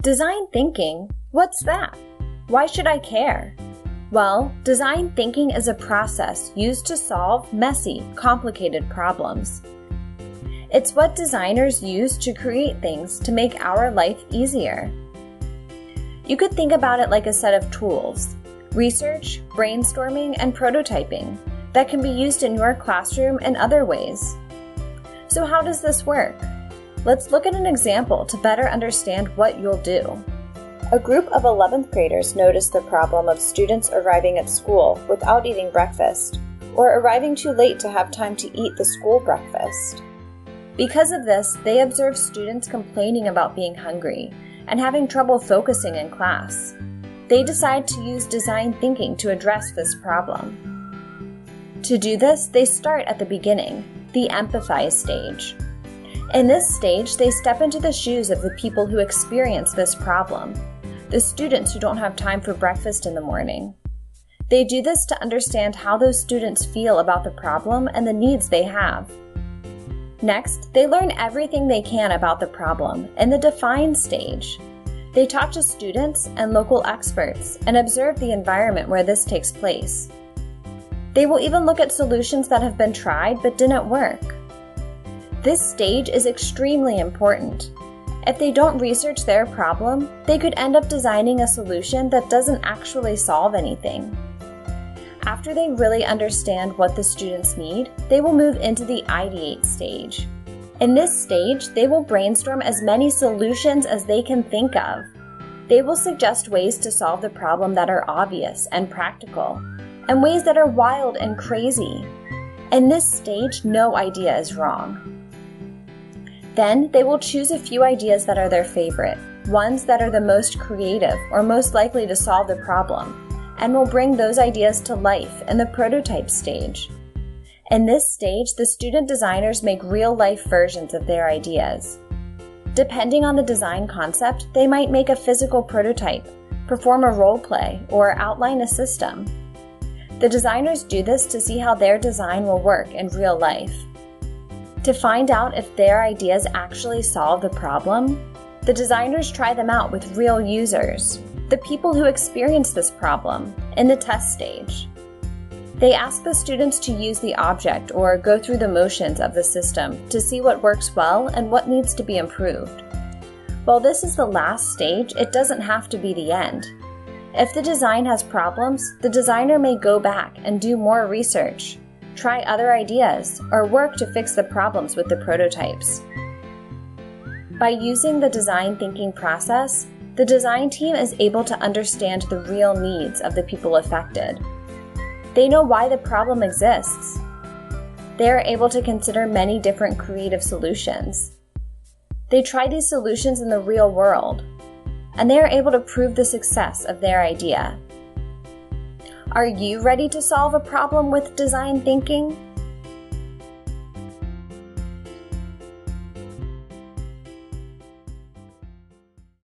Design thinking? What's that? Why should I care? Well, design thinking is a process used to solve messy, complicated problems. It's what designers use to create things to make our life easier. You could think about it like a set of tools: research, brainstorming, and prototyping that can be used in your classroom and other ways. So how does this work? Let's look at an example to better understand what you'll do. A group of 11th graders noticed the problem of students arriving at school without eating breakfast, or arriving too late to have time to eat the school breakfast. Because of this, they observed students complaining about being hungry and having trouble focusing in class. They decided to use design thinking to address this problem. To do this, they start at the beginning, the empathize stage. In this stage, they step into the shoes of the people who experience this problem, the students who don't have time for breakfast in the morning. They do this to understand how those students feel about the problem and the needs they have. Next, they learn everything they can about the problem in the define stage. They talk to students and local experts and observe the environment where this takes place. They will even look at solutions that have been tried but didn't work. This stage is extremely important. If they don't research their problem, they could end up designing a solution that doesn't actually solve anything. After they really understand what the students need, they will move into the ideate stage. In this stage, they will brainstorm as many solutions as they can think of. They will suggest ways to solve the problem that are obvious and practical, and ways that are wild and crazy. In this stage, no idea is wrong. Then, they will choose a few ideas that are their favorite, ones that are the most creative or most likely to solve the problem, and will bring those ideas to life in the prototype stage. In this stage, the student designers make real-life versions of their ideas. Depending on the design concept, they might make a physical prototype, perform a role play, or outline a system. The designers do this to see how their design will work in real life. To find out if their ideas actually solve the problem, the designers try them out with real users, the people who experience this problem, in the test stage. They ask the students to use the object or go through the motions of the system to see what works well and what needs to be improved. While this is the last stage, it doesn't have to be the end. If the design has problems, the designer may go back and do more research, try other ideas, or work to fix the problems with the prototypes. By using the design thinking process, the design team is able to understand the real needs of the people affected. They know why the problem exists. They are able to consider many different creative solutions. They try these solutions in the real world, and they are able to prove the success of their idea. Are you ready to solve a problem with design thinking?